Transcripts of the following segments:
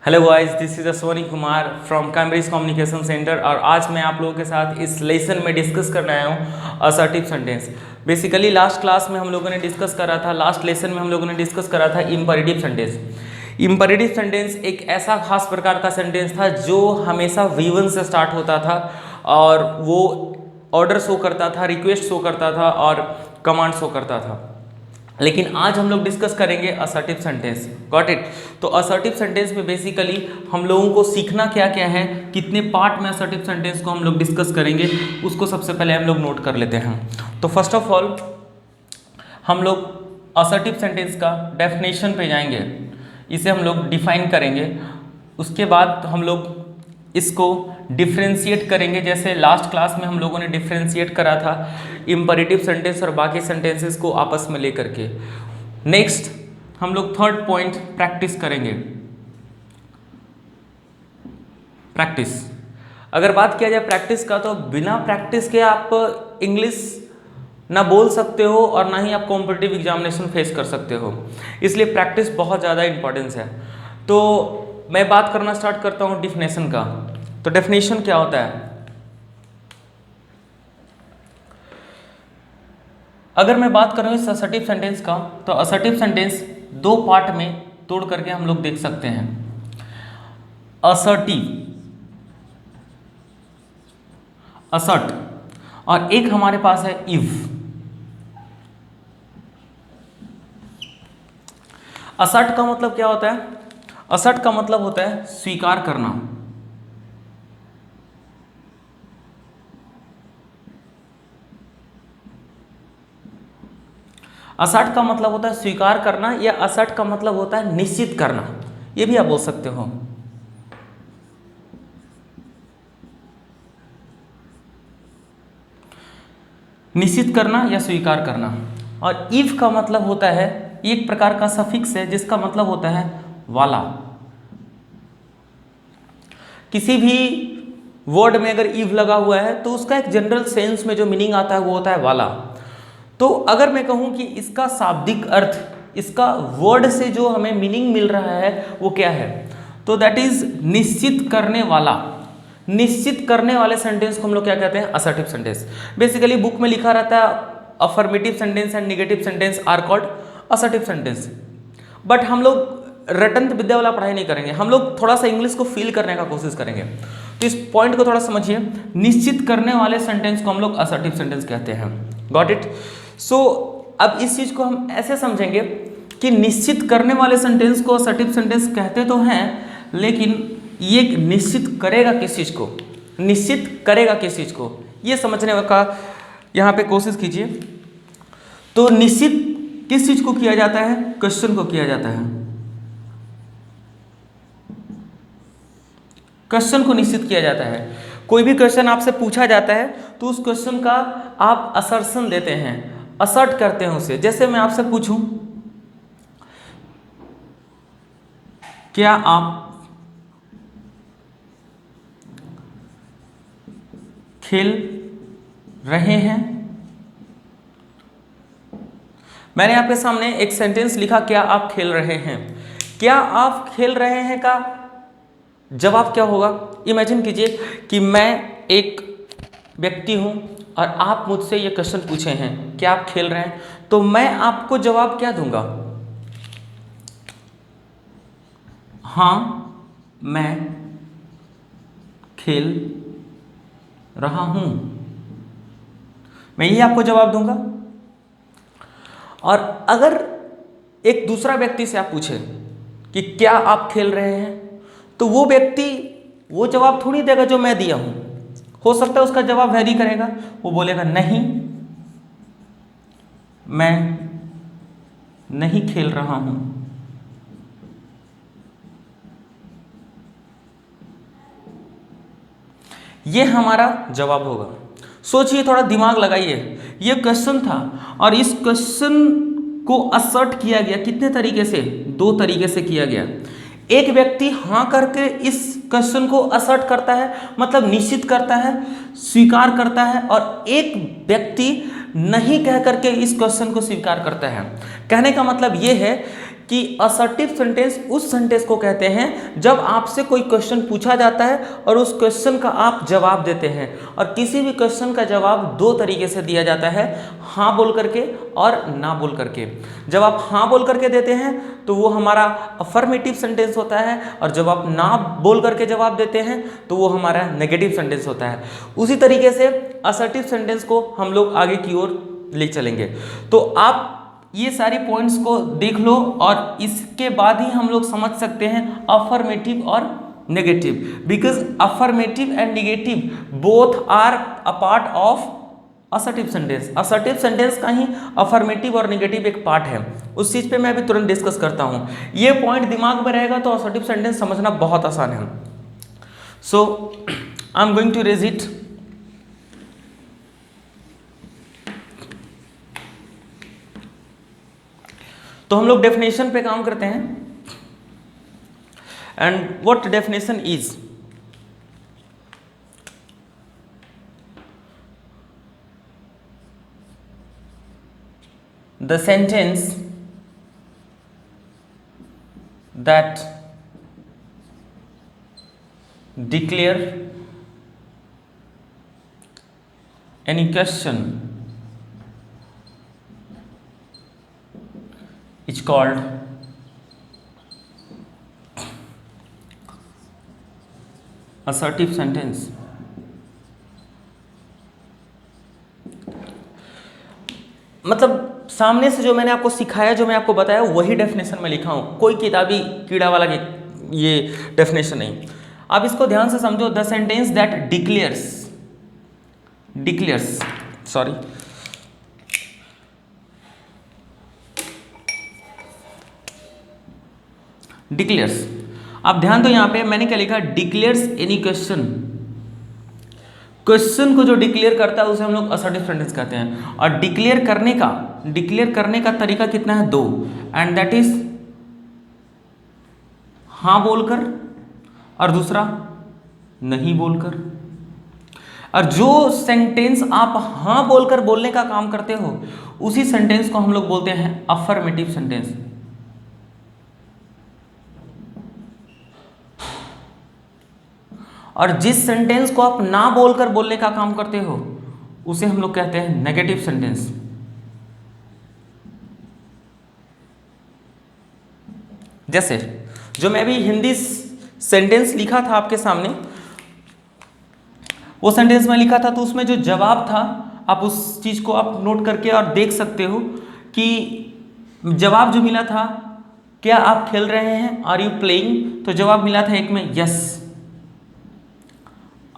Hello guys, this is Ashwani Kumar from Cambridge communication centre और आज मैं आप लोगों के साथ इस लेसन में डिस्कस करने आया हूँ assertive sentence. Basically last class में हम लोगों ने डिस्कस करा था, लास्ट लेसन में हम लोगों ने डिस्कस करा था इम्परेटिव सेंटेंस। इम्परेटिव सेंटेंस एक ऐसा खास प्रकार का सेंटेंस था जो हमेशा V1 से स्टार्ट होता था और वो ऑर्डर शो करता था, रिक्वेस्ट शो करता था और कमांड शो करता था। लेकिन आज हम लोग डिस्कस करेंगे असर्टिव सेंटेंस। Got it. तो असर्टिव सेंटेंस में बेसिकली हम लोगों को सीखना क्या क्या है, कितने पार्ट में असर्टिव सेंटेंस को हम लोग डिस्कस करेंगे, उसको सबसे पहले हम लोग नोट कर लेते हैं। तो फर्स्ट ऑफ ऑल हम लोग असर्टिव सेंटेंस का डेफिनेशन पे जाएंगे, इसे हम लोग डिफाइन करेंगे। उसके बाद हम लोग इसको डिफ्रेंशिएट करेंगे, जैसे लास्ट क्लास में हम लोगों ने डिफ्रेंशिएट करा था इम्परेटिव सेंटेंस और बाकी सेंटेंसेस को आपस में लेकर के। नेक्स्ट हम लोग थर्ड पॉइंट प्रैक्टिस करेंगे। प्रैक्टिस, अगर बात किया जाए प्रैक्टिस का, तो बिना प्रैक्टिस के आप इंग्लिश ना बोल सकते हो और ना ही आप कॉम्पिटिटिव एग्जामिनेशन फेस कर सकते हो, इसलिए प्रैक्टिस बहुत ज़्यादा इंपॉर्टेंस है। तो मैं बात करना स्टार्ट करता हूँ डिफिनेशन का। तो डेफिनेशन क्या होता है? अगर मैं बात करूँ इस असर्टिव सेंटेंस का, तो असर्टिव सेंटेंस दो पार्ट में तोड़ करके हम लोग देख सकते हैं। असर्टिव, असर्ट, और एक हमारे पास है इव। असर्ट का मतलब क्या होता है? असर्ट का मतलब होता है स्वीकार करना। असर्ट का मतलब होता है स्वीकार करना, या असर्ट का मतलब होता है निश्चित करना, ये भी आप बोल सकते हो। निश्चित करना या स्वीकार करना। और इफ का मतलब होता है, एक प्रकार का सफिक्स है जिसका मतलब होता है वाला। किसी भी वर्ड में अगर इव लगा हुआ है तो उसका एक जनरल सेंस में जो मीनिंग आता है वो होता है वाला। तो अगर मैं कहूं कि इसका शाब्दिक अर्थ, इसका वर्ड से जो हमें मीनिंग मिल रहा है वो क्या है, तो दैट इज निश्चित करने वाला। निश्चित करने वाले सेंटेंस को हम लोग क्या कहते हैं? Assertive sentence. बेसिकली बुक में लिखा रहता है affirmative sentence and negative sentence are called assertive sentence, but हम लोग रटन विद्या वाला पढ़ाई नहीं करेंगे, हम लोग थोड़ा सा इंग्लिश को फील करने का कोशिश करेंगे। तो इस पॉइंट को थोड़ा समझिए, निश्चित करने वाले सेंटेंस को हम लोग असर्टिव सेंटेंस कहते हैं। Got it. सो अब इस चीज को हम ऐसे समझेंगे कि निश्चित करने वाले सेंटेंस को असर्टिव सेंटेंस कहते तो हैं, लेकिन ये निश्चित करेगा किस चीज को, निश्चित करेगा किस चीज को, ये समझने का यहाँ पे कोशिश कीजिए। तो निश्चित किस चीज को किया जाता है? क्वेश्चन को किया जाता है। क्वेश्चन को निश्चित किया जाता है। कोई भी क्वेश्चन आपसे पूछा जाता है तो उस क्वेश्चन का आप असर्शन देते हैं, असर्ट करते हैं उसे। जैसे मैं आपसे पूछूं, क्या आप खेल रहे हैं? मैंने आपके सामने एक सेंटेंस लिखा, क्या आप खेल रहे हैं। क्या आप खेल रहे हैं का जवाब क्या होगा? इमेजिन कीजिए कि मैं एक व्यक्ति हूं और आप मुझसे ये क्वेश्चन पूछे हैं, क्या आप खेल रहे हैं, तो मैं आपको जवाब क्या दूंगा? हाँ, मैं खेल रहा हूं, मैं ये आपको जवाब दूंगा। और अगर एक दूसरा व्यक्ति से आप पूछे कि क्या आप खेल रहे हैं, तो वो व्यक्ति वो जवाब थोड़ी देगा जो मैं दिया हूं। हो सकता है उसका जवाब वेरी करेगा, वो बोलेगा नहीं, मैं नहीं खेल रहा हूं। ये हमारा जवाब होगा। सोचिए, थोड़ा दिमाग लगाइए, ये क्वेश्चन था और इस क्वेश्चन को असर्ट किया गया कितने तरीके से? दो तरीके से किया गया। एक व्यक्ति हाँ करके इस क्वेश्चन को असर्ट करता है, मतलब निश्चित करता है, स्वीकार करता है, और एक व्यक्ति नहीं कह करके इस क्वेश्चन को स्वीकार करता है। कहने का मतलब ये है कि असर्टिव सेंटेंस उस सेंटेंस को कहते हैं जब आपसे कोई क्वेश्चन पूछा जाता है और उस क्वेश्चन का आप जवाब देते हैं। और किसी भी क्वेश्चन का जवाब दो तरीके से दिया जाता है, हाँ बोल करके और ना बोल करके। जब आप हाँ बोल करके देते हैं तो वो हमारा अफर्मेटिव सेंटेंस होता है, और जब आप ना बोल करके जवाब देते हैं तो वो हमारा नेगेटिव सेंटेंस होता है। उसी तरीके से असर्टिव सेंटेंस को हम लोग आगे की ओर ले चलेंगे। तो आप ये सारी पॉइंट्स को देख लो और इसके बाद ही हम लोग समझ सकते हैं अफर्मेटिव और negative, because affirmative and negative both are a part of assertive sentence. Assertive sentence का ही अफर्मेटिव और नेगेटिव एक पार्ट है। उस चीज पे मैं अभी तुरंत डिस्कस करता हूं। ये पॉइंट दिमाग में रहेगा तो असर्टिव सेंटेंस समझना बहुत आसान है। So I am going to raise it. तो हम लोग डेफिनेशन पे काम करते हैं। And what definition is, the sentence that declare any question is called assertive sentence। मतलब सामने से जो मैंने आपको सिखाया, जो मैं आपको बताया, वही डेफिनेशन में लिखा हूं, कोई किताबी कीड़ा वाला ये डेफिनेशन नहीं। आप इसको ध्यान से समझो। द सेंटेंस दैट डिक्लेयर्स, आप ध्यान दो। यहां पे मैंने क्या लिखा, डिक्लेयर्स एनी क्वेश्चन। क्वेश्चन को जो डिक्लेयर करता है उसे हम लोग असर्टिव सेंटेंस कहते हैं। और डिक्लेयर करने का तरीका कितना है, दो, एंड दैट इज हाँ बोलकर और दूसरा नहीं बोलकर। और जो सेंटेंस आप हाँ बोलकर बोलने का काम करते हो उसी सेंटेंस को हम लोग बोलते हैं अफर्मेटिव सेंटेंस। और जिस सेंटेंस को आप ना बोलकर बोलने का काम करते हो उसे हम लोग कहते हैं नेगेटिव सेंटेंस। जैसे जो मैं अभी हिंदी सेंटेंस लिखा था आपके सामने, वो सेंटेंस में लिखा था तो उसमें जो जवाब था, आप उस चीज को आप नोट करके और देख सकते हो कि जवाब जो मिला था, क्या आप खेल रहे हैं, आर यू प्लेइंग, तो जवाब मिला था एक में यस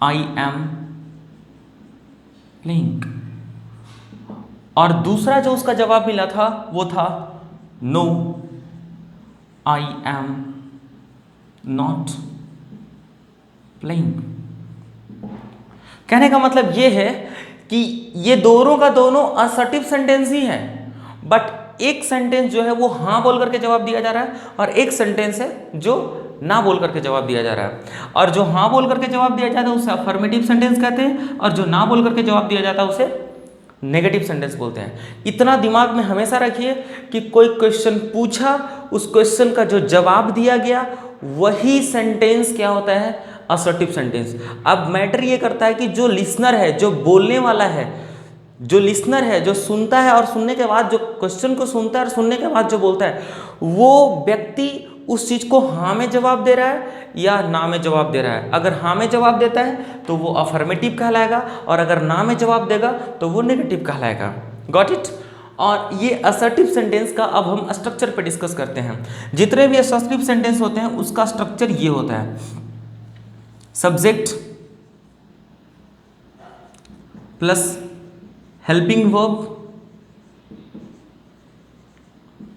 आई एम प्लेइंग। और दूसरा जो उसका जवाब मिला था वो था no I am not playing. कहने का मतलब ये है कि ये दोनों का दोनों असर्टिव सेंटेंस ही है, बट एक सेंटेंस जो है वो हाँ बोल करके जवाब दिया जा रहा है और एक सेंटेंस है जो ना बोल करके जवाब दिया जा रहा है। और जो हाँ बोल करके जवाब दिया जाता है उसे अफर्मेटिव सेंटेंस कहते हैं, और जो ना बोल करके जवाब दिया जाता है उसे नेगेटिव सेंटेंस बोलते हैं। इतना दिमाग में हमेशा रखिए कि कोई क्वेश्चन पूछा, उस क्वेश्चन का जो जवाब दिया गया वही सेंटेंस क्या होता है, असर्टिव सेंटेंस। अब मैटर ये करता है कि जो लिसनर है, जो बोलने वाला है, जो लिसनर है, जो सुनता है और सुनने के बाद जो क्वेश्चन को सुनता है और सुनने के बाद जो बोलता है, वो व्यक्ति उस चीज को हाँ में जवाब दे रहा है या ना में जवाब दे रहा है। अगर हाँ में जवाब देता है तो वो अफर्मेटिव कहलाएगा, और अगर ना में जवाब देगा तो वो नेगेटिव कहलाएगा। Got it. और ये असर्टिव सेंटेंस का अब हम स्ट्रक्चर पे डिस्कस करते हैं। जितने भी असर्टिव सेंटेंस होते हैं उसका स्ट्रक्चर ये होता है, subject plus helping verb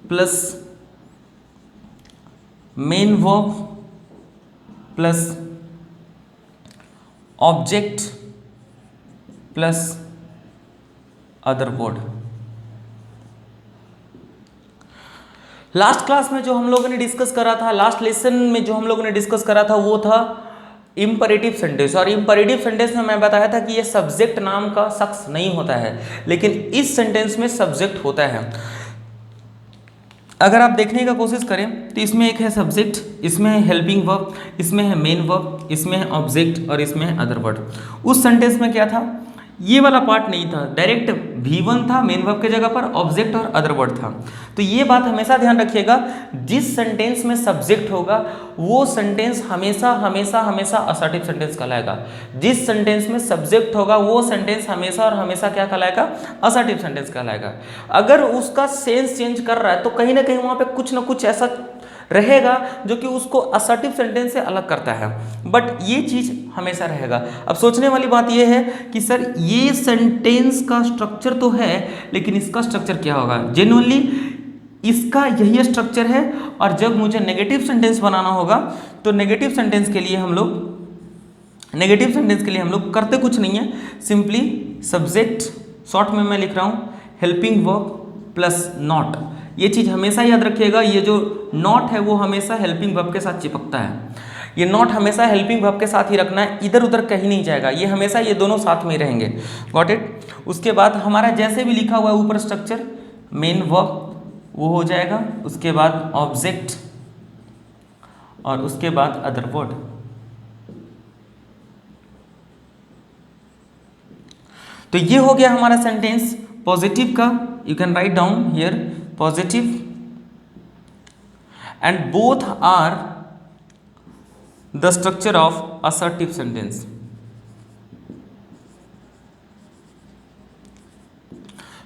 plus main verb plus object plus other word. Last class में जो हम लोगों ने डिस्कस करा था, लास्ट लेसन में जो हम लोगों ने डिस्कस करा था वो था इंपरेटिव सेंटेंस। और इंपरेटिव सेंटेंस में मैं बताया था कि ये सब्जेक्ट नाम का शख्स नहीं होता है, लेकिन इस सेंटेंस में सब्जेक्ट होता है। अगर आप देखने का कोशिश करें तो इसमें एक है सब्जेक्ट, इसमें है हेल्पिंग वर्ब, इसमें है मेन वर्ब, इसमें है ऑब्जेक्ट और इसमें है अदर वर्ड। उस सेंटेंस में क्या था, ये वाला पार्ट नहीं था, डायरेक्ट V1 था मेन वर्ब के जगह पर, ऑब्जेक्ट और अदर वर्ड था। तो ये बात हमेशा ध्यान रखिएगा, जिस सेंटेंस में सब्जेक्ट होगा वो सेंटेंस हमेशा हमेशा हमेशा असर्टिव सेंटेंस कहलाएगा। जिस सेंटेंस में सब्जेक्ट होगा वो सेंटेंस हमेशा और हमेशा क्या कहलाएगा, असर्टिव सेंटेंस कहलाएगा। अगर उसका सेंस चेंज कर रहा है तो कहीं ना कहीं वहाँ पे कुछ ना कुछ ऐसा रहेगा जो कि उसको असर्टिव सेंटेंस से अलग करता है, बट ये चीज हमेशा रहेगा। अब सोचने वाली बात ये है कि सर ये सेंटेंस का स्ट्रक्चर तो है, लेकिन इसका स्ट्रक्चर क्या होगा। जेन्युइनली इसका यही स्ट्रक्चर है, और जब मुझे नेगेटिव सेंटेंस बनाना होगा तो नेगेटिव सेंटेंस के लिए हम लोग करते कुछ नहीं है, सिंपली सब्जेक्ट, शॉर्ट में मैं लिख रहा हूँ हेल्पिंग वर्ब प्लस नॉट। ये चीज़ हमेशा याद रखिएगा, ये जो नॉट है वो हमेशा हेल्पिंग वर्ब के साथ चिपकता है। ये नॉट हमेशा हेल्पिंग वर्ब के साथ ही रखना है, इधर उधर कहीं नहीं जाएगा, ये हमेशा ये दोनों साथ में ही रहेंगे। Got it. उसके बाद हमारा जैसे भी लिखा हुआ है ऊपर स्ट्रक्चर, मेन वर्ब वो हो जाएगा, उसके बाद ऑब्जेक्ट और उसके बाद अदर वर्ड। तो ये हो गया हमारा सेंटेंस पॉजिटिव का। You can write down here positive, and both are the structure of assertive sentence.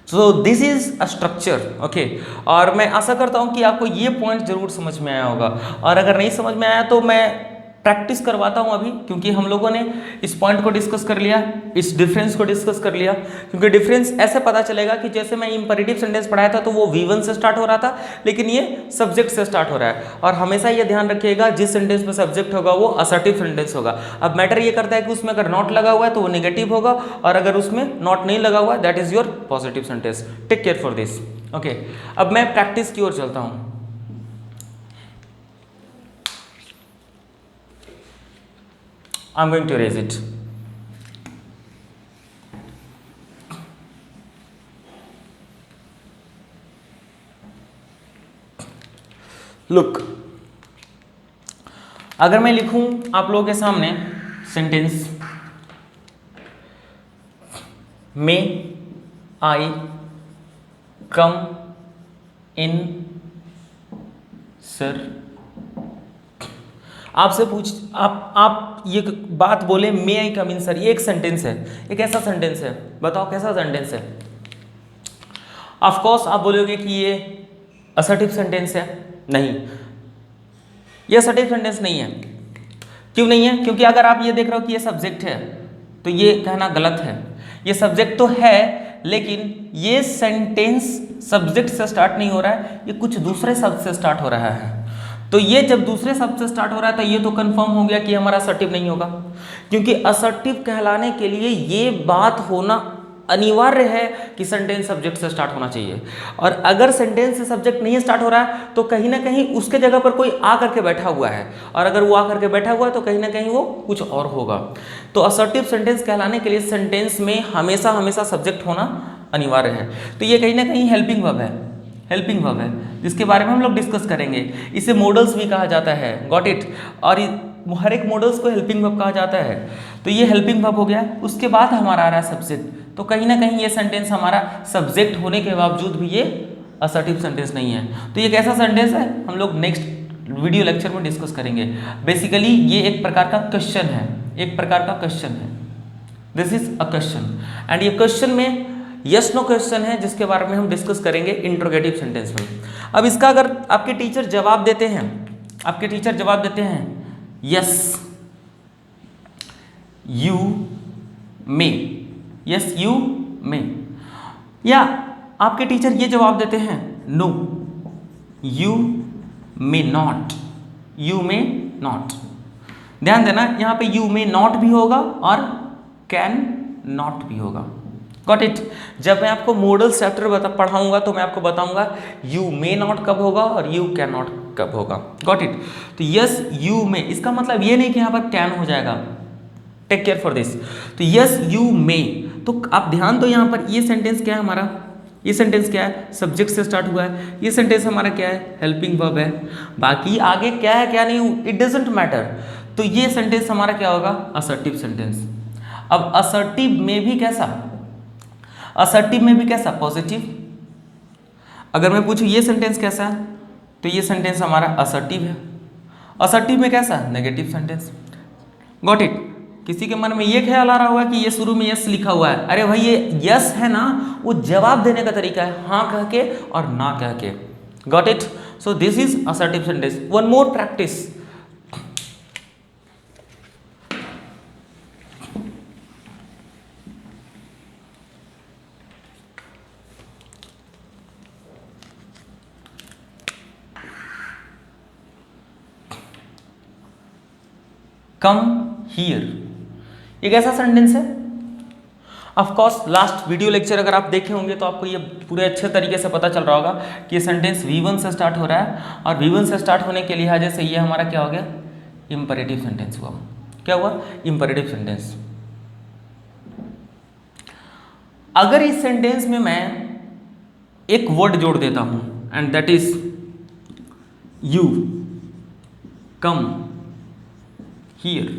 So this is a structure, okay. और मैं आशा करता हूं कि आपको ये पॉइंट जरूर समझ में आया होगा, और अगर नहीं समझ में आया तो मैं प्रैक्टिस करवाता हूं अभी, क्योंकि हम लोगों ने इस पॉइंट को डिस्कस कर लिया, इस डिफरेंस को डिस्कस कर लिया। क्योंकि डिफरेंस ऐसे पता चलेगा कि जैसे मैं इंपेरेटिव सेंटेंस पढ़ाया था तो वो V1 से स्टार्ट हो रहा था, लेकिन ये सब्जेक्ट से स्टार्ट हो रहा है। और हमेशा ये ध्यान रखिएगा, जिस सेंटेंस में सब्जेक्ट होगा वो असर्टिव सेंटेंस होगा। अब मैटर ये करता है कि उसमें अगर नॉट लगा हुआ है तो वो नेगेटिव होगा, और अगर उसमें नॉट नहीं लगा हुआ है that is your positive sentence. Take care for this, okay. अब मैं प्रैक्टिस की ओर चलता हूँ। I'm going to erase it. Look, अगर मैं लिखूं आप लोगों के सामने सेंटेंस, मे आई कम इन सर, आपसे आप ये बात बोले मे आई कम इन सर, ये एक सेंटेंस है, एक ऐसा सेंटेंस है, बताओ कैसा सेंटेंस है। ऑफ कोर्स आप बोलोगे कि ये असर्टिव सेंटेंस है, नहीं, ये असर्टिव सेंटेंस नहीं है। क्यों नहीं है? क्योंकि अगर आप ये देख रहे हो कि ये सब्जेक्ट है तो ये कहना गलत है। ये सब्जेक्ट तो है, लेकिन ये सेंटेंस सब्जेक्ट से स्टार्ट नहीं हो रहा है, ये कुछ दूसरे शब्द से स्टार्ट हो रहा है। तो ये जब दूसरे शब्द से स्टार्ट हो रहा है तो ये तो कंफर्म हो गया कि हमारा असर्टिव नहीं होगा, क्योंकि असर्टिव कहलाने के लिए ये बात होना अनिवार्य है कि सेंटेंस सब्जेक्ट से स्टार्ट होना चाहिए। और अगर सेंटेंस से सब्जेक्ट नहीं स्टार्ट हो रहा है तो कहीं ना कहीं उसके जगह पर कोई आ करके बैठा हुआ है, और अगर वो आ करके बैठा हुआ है तो कहीं ना कहीं वो कुछ और होगा। तो असर्टिव सेंटेंस कहलाने के लिए सेंटेंस में हमेशा हमेशा सब्जेक्ट होना अनिवार्य है। तो ये कहीं ना कहीं हेल्पिंग वर्ब है, हेल्पिंग वर्ब है, जिसके बारे में हम लोग डिस्कस करेंगे। इसे मॉडल्स भी कहा जाता है, गॉट इट। और हर एक मॉडल्स को हेल्पिंग वर्ब कहा जाता है। तो ये हेल्पिंग वर्ब हो गया। उसके बाद हमारा आ रहा है सब्जेक्ट, तो कहीं ना कहीं ये सेंटेंस हमारा सब्जेक्ट होने के बावजूद भी ये असर्टिव सेंटेंस नहीं है। तो ये कैसा सेंटेंस है हम लोग नेक्स्ट वीडियो लेक्चर में डिस्कस करेंगे। बेसिकली ये एक प्रकार का क्वेश्चन है, एक प्रकार का क्वेश्चन है। This is a question, and ये क्वेश्चन में यस नो क्वेश्चन है, जिसके बारे में हम डिस्कस करेंगे इंट्रोगेटिव सेंटेंस में। अब इसका अगर आपके टीचर जवाब देते हैं, आपके टीचर जवाब देते हैं yes you may, yes you may, या आपके टीचर ये जवाब देते हैं no you may not, you may not. ध्यान देना यहाँ पे यू मे नॉट भी होगा और कैन नॉट भी होगा, गॉट इट। जब मैं आपको मॉडल्स चैप्टर पढ़ाऊंगा तो मैं आपको बताऊंगा यू मे नॉट कब होगा और यू कैन नॉट कब होगा, गॉट इट। तो यस यू मे, इसका मतलब ये नहीं कि यहाँ पर कैन हो जाएगा, टेक केयर फॉर दिस। तो यस यू मे, तो आप ध्यान दो यहाँ पर ये सेंटेंस क्या है हमारा, ये सेंटेंस क्या है, सब्जेक्ट से स्टार्ट हुआ है। ये सेंटेंस हमारा क्या है, हेल्पिंग वर्ब है। बाकी आगे क्या है क्या नहीं, इट डजंट मैटर। तो ये सेंटेंस हमारा क्या होगा, असर्टिव सेंटेंस। अब असर्टिव में भी कैसा, असर्टिव में भी कैसा, पॉजिटिव। अगर मैं पूछूं ये सेंटेंस कैसा है, तो ये सेंटेंस हमारा असर्टिव है। असर्टिव में कैसा, नेगेटिव सेंटेंस। Got it. किसी के मन में ये ख्याल आ रहा होगा कि ये शुरू में यस लिखा हुआ है, अरे भाई ये यस है ना, वो जवाब देने का तरीका है, हाँ कह के और ना कह के। Got it. So this is assertive sentence. One more practice. Come here, ये कैसा सेंटेंस है। Of course last video lecture अगर आप देखे होंगे तो आपको ये पूरे अच्छे तरीके से पता चल रहा होगा कि ये सेंटेंस V1 से स्टार्ट हो रहा है, और V1 से स्टार्ट होने के लिहाजे से ये हमारा क्या हो गया, इंपरेटिव सेंटेंस हुआ। क्या हुआ, इंपरेटिव सेंटेंस। अगर इस सेंटेंस में मैं एक वर्ड जोड़ देता हूं and that is you come here,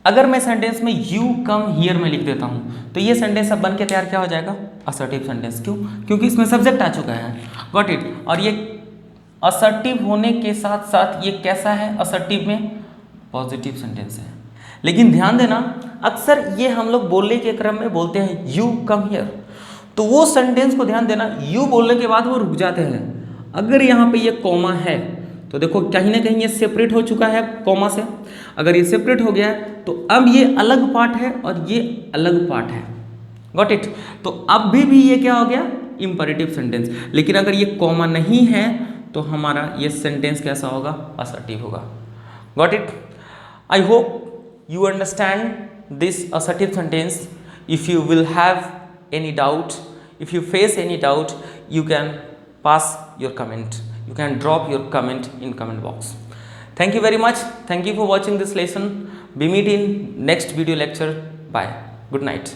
अगर मैं सेंटेंस में यू कम हियर में लिख देता हूं तो ये सेंटेंस अब बन के तैयार क्या हो जाएगा, असर्टिव सेंटेंस। क्यों, क्योंकि इसमें सब्जेक्ट आ चुका है। Got it. और ये असर्टिव होने के साथ साथ ये कैसा है, असर्टिव में पॉजिटिव सेंटेंस है। लेकिन ध्यान देना, अक्सर ये हम लोग बोलने के क्रम में बोलते हैं यू कम हियर, तो वो सेंटेंस को ध्यान देना, यू बोलने के बाद वो रुक जाते हैं। अगर यहाँ पे ये कॉमा है तो देखो कहीं ना कहीं ये सेपरेट हो चुका है कॉमा से। अगर ये सेपरेट हो गया है तो अब ये अलग पार्ट है और ये अलग पार्ट है। Got it. तो अब भी ये क्या हो गया, इंपरेटिव सेंटेंस। लेकिन अगर ये कॉमा नहीं है तो हमारा ये सेंटेंस कैसा होगा, असर्टिव होगा। Got it. I hope you understand this assertive sentence. If you will have any doubt, if you face any doubt, you can pass your comment, you can drop your comment in comment box. Thank you very much. Thank you for watching this lesson. We meet in next video lecture. Bye. Good night.